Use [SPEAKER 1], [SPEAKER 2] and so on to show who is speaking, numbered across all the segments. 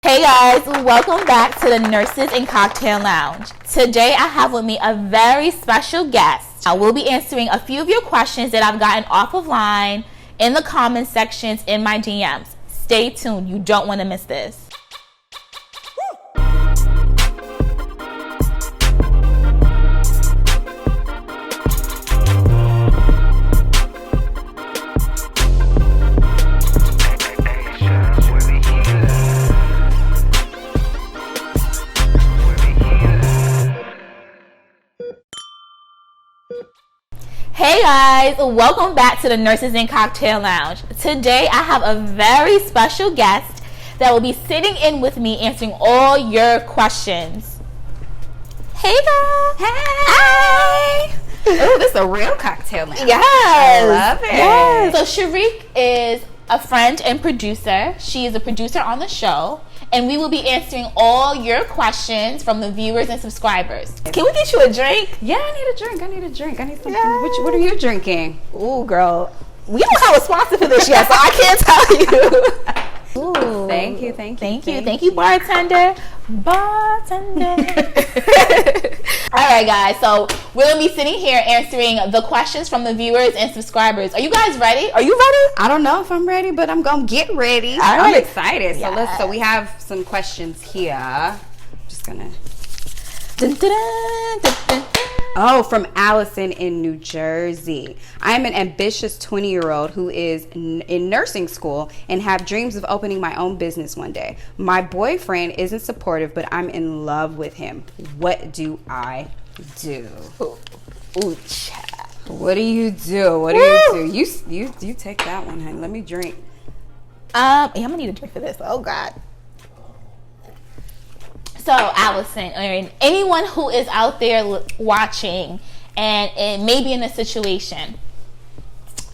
[SPEAKER 1] Hey guys, welcome back to the Nurses and Cocktail Lounge. Today I have with me a very special guest. I will be answering a few of your questions that I've gotten off of line in the comment sections in my DMs. Stay tuned, you don't want to miss this. Hey guys, welcome back to the Nurses and Cocktail Lounge. Today I have a very special guest that will be sitting in with me answering all your questions. Hey girl.
[SPEAKER 2] Hey.
[SPEAKER 1] Hi.
[SPEAKER 2] Oh, this is a real cocktail now.
[SPEAKER 1] Yes.
[SPEAKER 2] I love it.
[SPEAKER 1] Yes. So Sharique is a friend and producer. She is a producer on the show. And we will be answering all your questions from the viewers and subscribers. Can we get you a drink?
[SPEAKER 2] Yeah, I need a drink. I need something. Yeah. What are you drinking?
[SPEAKER 1] Ooh, girl. We don't have a sponsor for this yet, so I can't tell you. Ooh.
[SPEAKER 2] Thank you,
[SPEAKER 1] bartender. All right, guys. So we're going to be sitting here answering the questions from the viewers and subscribers. Are you guys ready? Are you ready?
[SPEAKER 2] I don't know if I'm ready, but I'm going to get ready.
[SPEAKER 1] All right.
[SPEAKER 2] I'm excited.
[SPEAKER 1] Yes.
[SPEAKER 2] So we have some questions here. Just going to... Oh, from Allison in New Jersey. I am an ambitious 20-year-old who is in nursing school and have dreams of opening my own business one day. My boyfriend isn't supportive, but I'm in love with him. What do I do?
[SPEAKER 1] Ooh, child.
[SPEAKER 2] What do you do? What do you do? You take that one, honey. Let me drink.
[SPEAKER 1] Yeah, I'm gonna need a drink for this. Oh God. So, Allison, or anyone who is out there watching and maybe in a situation,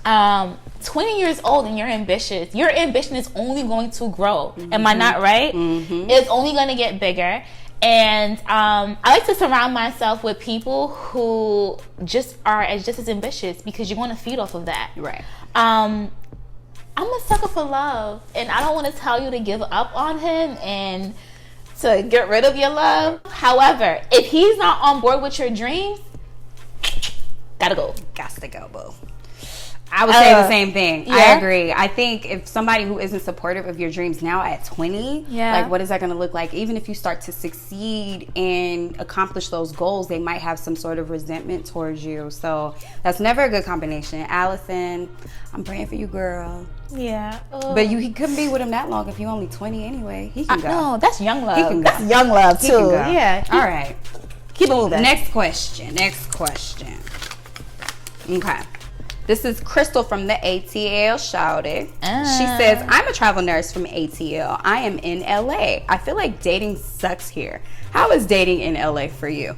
[SPEAKER 1] 20 years old and you're ambitious, your ambition is only going to grow. Mm-hmm. Am I not right? Mm-hmm. It's only going to get bigger. And I like to surround myself with people who just are just as ambitious because you want to feed off of that.
[SPEAKER 2] Right.
[SPEAKER 1] I'm a sucker for love, and I don't want to tell you to give up on him and to get rid of your love. However, if he's not on board with your dreams, gotta go.
[SPEAKER 2] Gots to go, boo. I would say the same thing.
[SPEAKER 1] Yeah?
[SPEAKER 2] I agree. I think if somebody who isn't supportive of your dreams now at 20, like what is that going to look like? Even if you start to succeed and accomplish those goals, they might have some sort of resentment towards you. So that's never a good combination. Allison, I'm praying for you, girl.
[SPEAKER 1] Yeah.
[SPEAKER 2] But he couldn't be with him that long if you're only 20 anyway. He can go.
[SPEAKER 1] No, that's young love.
[SPEAKER 2] He can go.
[SPEAKER 1] That's young love, too.
[SPEAKER 2] He can go.
[SPEAKER 1] Yeah.
[SPEAKER 2] All right.
[SPEAKER 1] Keep it moving.
[SPEAKER 2] Next question. Okay. This is Crystal from the ATL Shouted. She says, I'm a travel nurse from ATL. I am in LA. I feel like dating sucks here. How is dating in LA for you?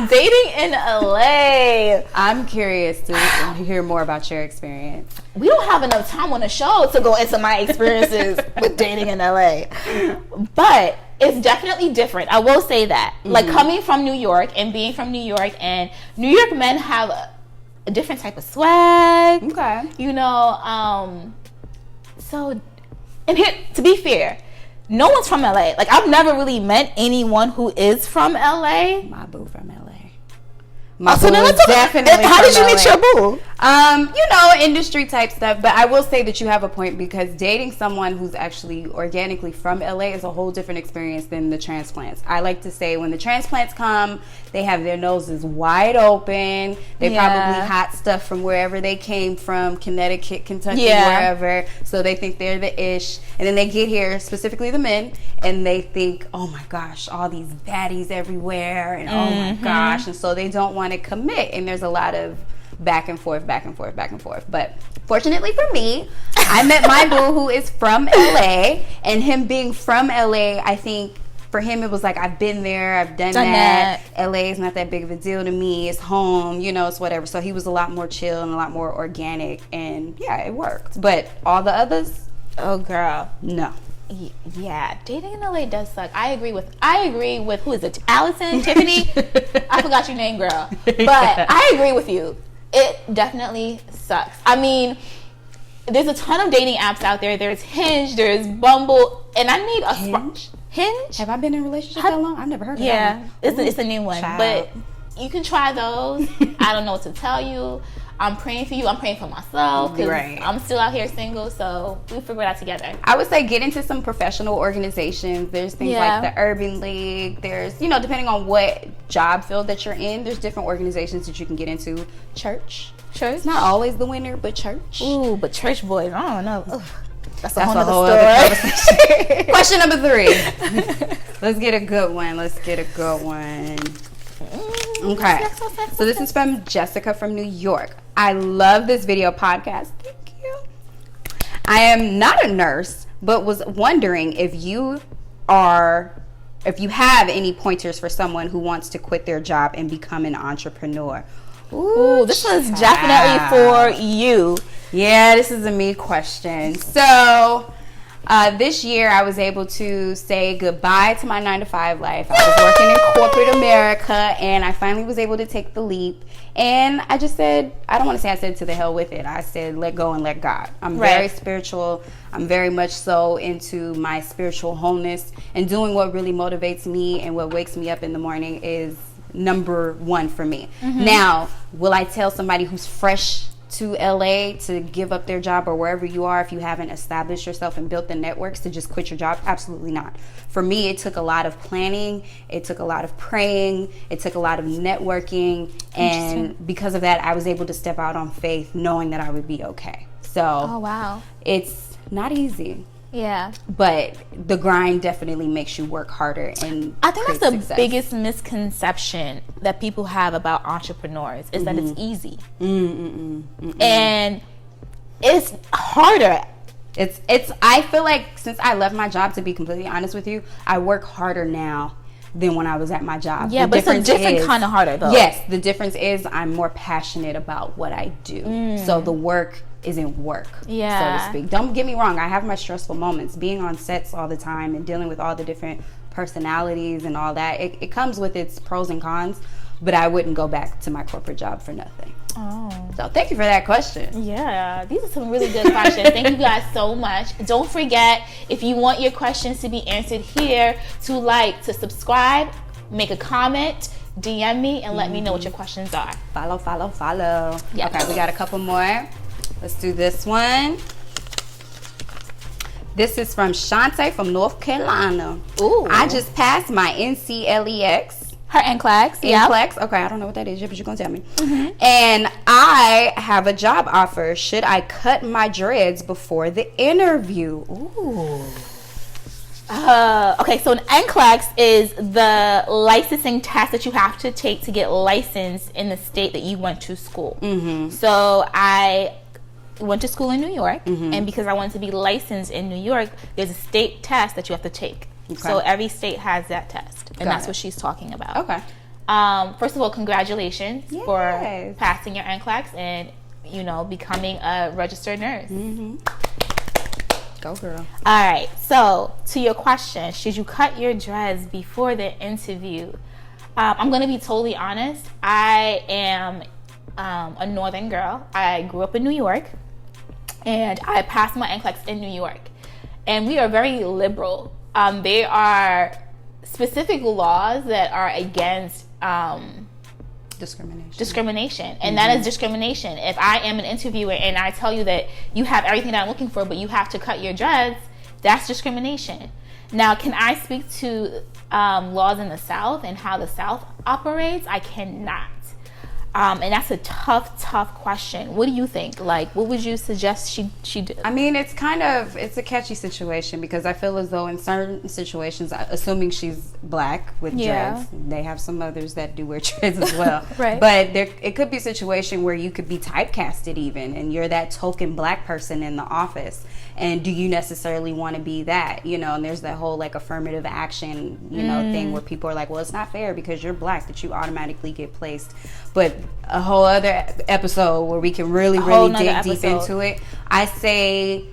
[SPEAKER 1] Dating in LA.
[SPEAKER 2] I'm curious to hear more about your experience.
[SPEAKER 1] We don't have enough time on the show to go into my experiences with dating in LA. But it's definitely different. I will say that. Mm-hmm. Like coming from New York and being from New York, and New York men have a different type of swag.
[SPEAKER 2] Okay.
[SPEAKER 1] You know, so, and here, to be fair, no one's from LA. Like, I've never really met anyone who is from LA.
[SPEAKER 2] My boo from LA.
[SPEAKER 1] So then let's definitely. How did you meet your boo?
[SPEAKER 2] Industry type stuff. But I will say that you have a point, because dating someone who's actually organically from LA is a whole different experience than the transplants. I like to say when the transplants come, they have their noses wide open. They probably hot stuff from wherever they came from, Connecticut, Kentucky, wherever. So they think they're the ish. And then they get here, specifically the men, and they think, oh my gosh, all these baddies everywhere, and oh my gosh. And so they don't want to commit, and there's a lot of back and forth. But fortunately for me, I met my boo who is from LA, and him being from LA, I think for him it was like, I've been there, I've done that. LA is not that big of a deal to me. It's home, it's whatever. So he was a lot more chill and a lot more organic, and yeah, it worked. But all the others,
[SPEAKER 1] oh girl,
[SPEAKER 2] no.
[SPEAKER 1] Yeah, dating in LA does suck. I agree with who is it? Allison, Tiffany? I forgot your name, girl. But I agree with you. It definitely sucks. I mean, there's a ton of dating apps out there. There's Hinge, there's Bumble, and I need a Hinge.
[SPEAKER 2] Have I been in a relationship that long? I've never heard of that.
[SPEAKER 1] Yeah, it's a new one,
[SPEAKER 2] Child.
[SPEAKER 1] but you can try those. I don't know what to tell you. I'm praying for you. I'm praying for myself because I'm still out here single, so we'll figure it out together.
[SPEAKER 2] I would say get into some professional organizations. There's things like the Urban League. There's, depending on what job field that you're in, there's different organizations that you can get into. Church. It's not always the winner, but church.
[SPEAKER 1] Ooh, but church boys, I don't know. Ugh. That's a whole
[SPEAKER 2] other conversation. Question number 3. Let's get a good one. Okay. So this is from Jessica from New York. I love this video podcast. Thank you. I am not a nurse, but was wondering if you have any pointers for someone who wants to quit their job and become an entrepreneur.
[SPEAKER 1] Ooh, this one's definitely for you.
[SPEAKER 2] Yeah, this is a me question. So, this year I was able to say goodbye to my 9-to-5 life. I was working in corporate America, and I finally was able to take the leap. And I just said, I don't want to say I said to the hell with it. I said, let go and let God. I'm very spiritual. I'm very much so into my spiritual wholeness, and doing what really motivates me and what wakes me up in the morning is number one for me. Now, will I tell somebody who's fresh to LA to give up their job, or wherever you are, if you haven't established yourself and built the networks, to just quit your job? Absolutely not. For me, it took a lot of planning, it took a lot of praying, it took a lot of networking, and because of that, I was able to step out on faith knowing that I would be okay. So it's not easy.
[SPEAKER 1] Yeah,
[SPEAKER 2] but the grind definitely makes you work harder. And
[SPEAKER 1] I think that's the biggest misconception that people have about entrepreneurs is that it's easy. And it's harder. It's I feel like since I left my job, to be completely honest with you, I work harder now than when I was at my job. Yeah, but it's a different kind of harder though.
[SPEAKER 2] Yes, the difference is I'm more passionate about what I do. So the work isn't work, so to speak. Don't get me wrong, I have my stressful moments. Being on sets all the time and dealing with all the different personalities and all that, it comes with its pros and cons, but I wouldn't go back to my corporate job for nothing. So thank you for that question.
[SPEAKER 1] Yeah, these are some really good questions. Thank you guys so much. Don't forget, if you want your questions to be answered here, to subscribe, make a comment, DM me, and let me know what your questions are.
[SPEAKER 2] Follow. Yeah. Okay, we got a couple more. Let's do this one. This is from Shante from North Carolina.
[SPEAKER 1] Ooh.
[SPEAKER 2] I just passed my NCLEX.
[SPEAKER 1] Her NCLEX.
[SPEAKER 2] NCLEX. Okay, I don't know what that is yet, but you're going to tell me. And I have a job offer. Should I cut my dreads before the interview? Ooh.
[SPEAKER 1] Okay, so an NCLEX is the licensing test that you have to take to get licensed in the state that you went to school. So I went to school in New York, and because I wanted to be licensed in New York, there's a state test that you have to take. So every state has that test, and that's what she's talking about.
[SPEAKER 2] Okay.
[SPEAKER 1] First of all, congratulations for passing your NCLEX and becoming a registered nurse.
[SPEAKER 2] Go girl.
[SPEAKER 1] All right, so to your question, should you cut your dreads before the interview? I'm going to be totally honest. I am a northern girl. I grew up in New York, and I passed my NCLEX in New York. And we are very liberal. There are specific laws that are against discrimination, and that is discrimination. If I am an interviewer and I tell you that you have everything that I'm looking for, but you have to cut your dreads, that's discrimination. Now, can I speak to laws in the South and how the South operates? I cannot. And that's a tough question. What do you think? What would you suggest she do?
[SPEAKER 2] I mean, it's a catchy situation, because I feel as though in certain situations, assuming she's black with dreads, they have some others that do wear dreads as well.
[SPEAKER 1] Right.
[SPEAKER 2] But it could be a situation where you could be typecasted even, and you're that token black person in the office. And do you necessarily want to be that? And there's that whole affirmative action, thing where people are like, well, it's not fair because you're black that you automatically get placed. But a whole other episode where we can really dig deep into it. I say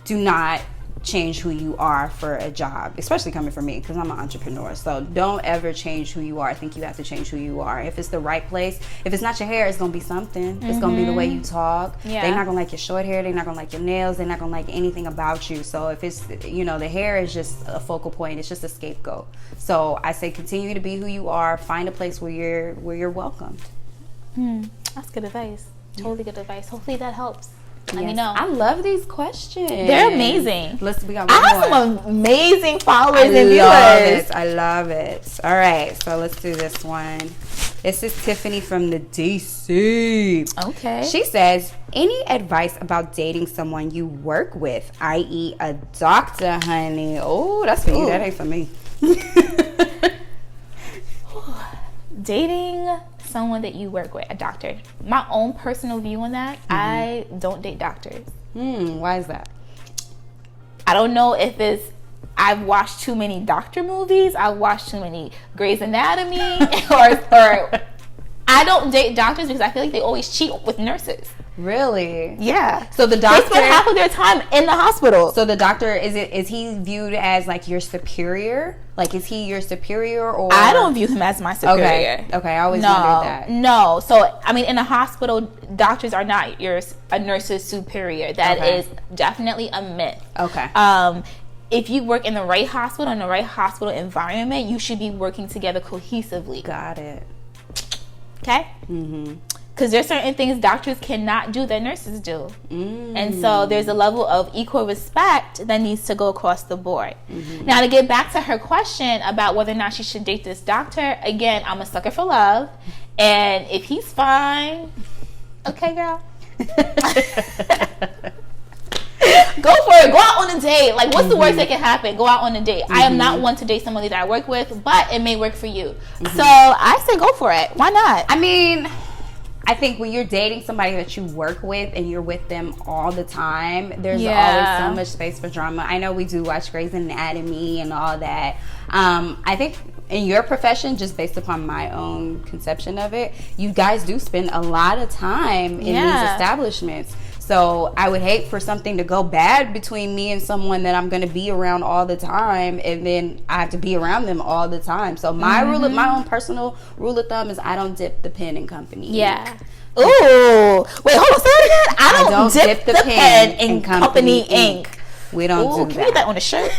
[SPEAKER 2] do not change who you are for a job, especially coming from me because I'm an entrepreneur. So don't ever change who you are. I think you have to change who you are. If it's the right place, if it's not your hair, it's gonna be something. It's gonna be the way you talk.
[SPEAKER 1] Yeah.
[SPEAKER 2] They're not gonna like your short hair. They're not gonna like your nails. They're not gonna like anything about you. So if it's, you know, the hair is just a focal point. It's just a scapegoat. So I say continue to be who you are. Find a place where you're welcomed.
[SPEAKER 1] That's good advice. Totally good advice. Hopefully that helps. Let me
[SPEAKER 2] Yes.
[SPEAKER 1] know.
[SPEAKER 2] I love these questions.
[SPEAKER 1] They're amazing.
[SPEAKER 2] We got
[SPEAKER 1] I
[SPEAKER 2] one
[SPEAKER 1] have
[SPEAKER 2] more.
[SPEAKER 1] some amazing followers
[SPEAKER 2] I
[SPEAKER 1] and
[SPEAKER 2] love
[SPEAKER 1] viewers.
[SPEAKER 2] it. I love it. All right, so let's do this one. This is Tiffany from the DC.
[SPEAKER 1] Okay.
[SPEAKER 2] She says, any advice about dating someone you work with, i.e. a doctor, honey? Oh, that's for you. That ain't for me.
[SPEAKER 1] Dating someone that you work with, a doctor. My own personal view on that, I don't date doctors.
[SPEAKER 2] Why is that?
[SPEAKER 1] I don't know if it's I've watched too many doctor movies, I've watched too many Grey's Anatomy, or I don't date doctors because I feel like they always cheat with nurses.
[SPEAKER 2] Really?
[SPEAKER 1] Yeah.
[SPEAKER 2] So the
[SPEAKER 1] They
[SPEAKER 2] doctor,
[SPEAKER 1] spend half of their time in the hospital.
[SPEAKER 2] so the doctor, is he viewed as like your superior? Like, is he your superior, or?
[SPEAKER 1] I don't view him as my superior.
[SPEAKER 2] Okay, I always wondered that.
[SPEAKER 1] No. So, I mean, in a hospital, doctors are not a nurse's superior. That is definitely a myth.
[SPEAKER 2] Okay.
[SPEAKER 1] If you work in the right hospital, in the right hospital environment, you should be working together cohesively.
[SPEAKER 2] Got it.
[SPEAKER 1] Okay? Because there's certain things doctors cannot do that nurses do. And so there's a level of equal respect that needs to go across the board. Now, to get back to her question about whether or not she should date this doctor, again, I'm a sucker for love. And if he's fine, okay, girl. Go for it. Go out on a date. Like, what's the worst that can happen? Go out on a date. I am not one to date somebody that I work with, but it may work for you. So I say go for it. Why not?
[SPEAKER 2] I mean, I think when you're dating somebody that you work with and you're with them all the time, there's always so much space for drama. I know we do watch Grey's Anatomy and all that. I think in your profession, just based upon my own conception of it, you guys do spend a lot of time in these establishments. So I would hate for something to go bad between me and someone that I'm going to be around all the time, and then I have to be around them all the time. So my my own personal rule of thumb is I don't dip the pen in company.
[SPEAKER 1] Yeah. Ooh. Wait, hold on. Say it again. I don't dip the pen in company ink.
[SPEAKER 2] We don't do that.
[SPEAKER 1] Can you get that on a shirt?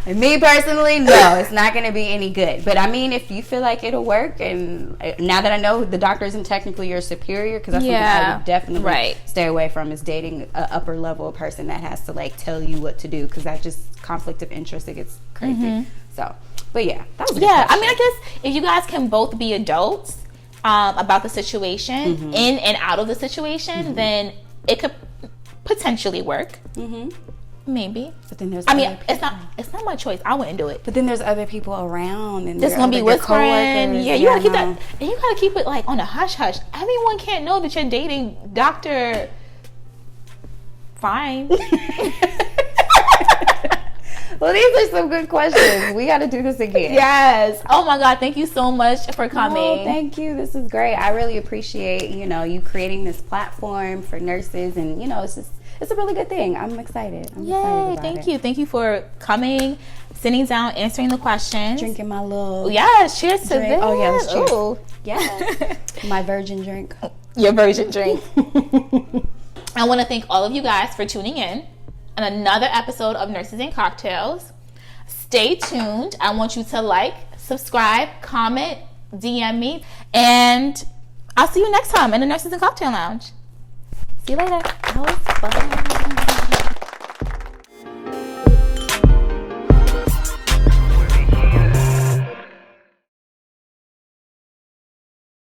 [SPEAKER 2] And me personally, no, it's not going to be any good. But I mean, if you feel like it'll work, and now that I know the doctor isn't technically your superior, because that's something I would definitely stay away from, is dating an upper level person that has to like tell you what to do, because that just conflict of interest, it gets crazy. So, but yeah, that was a good question.
[SPEAKER 1] I mean, I guess if you guys can both be adults about the situation, in and out of the situation, then it could potentially work. Maybe.
[SPEAKER 2] But then there's
[SPEAKER 1] it's not my choice. I wouldn't do it.
[SPEAKER 2] But then there's other people around, and
[SPEAKER 1] there's gonna be whispering. Yeah, you gotta keep that, and you gotta keep it like on a hush hush. Everyone can't know that you're dating Dr. Fine.
[SPEAKER 2] Well, these are some good questions. We got to do this again.
[SPEAKER 1] Yes. Oh my God. Thank you so much for coming.
[SPEAKER 2] Oh, thank you. This is great. I really appreciate, you creating this platform for nurses, and, it's a really good thing. I'm excited.
[SPEAKER 1] Yay. Thank you. Thank you for coming, sitting down, answering the questions.
[SPEAKER 2] Drinking my little
[SPEAKER 1] cheers to
[SPEAKER 2] drink.
[SPEAKER 1] this.
[SPEAKER 2] Oh, yeah, let's cheers.
[SPEAKER 1] Ooh.
[SPEAKER 2] Yeah. My virgin drink.
[SPEAKER 1] Your virgin drink. I want to thank all of you guys for tuning in on another episode of Nurses and Cocktails. Stay tuned. I want you to like, subscribe, comment, DM me, and I'll see you next time in the Nurses and Cocktail Lounge. See you later. That was fun.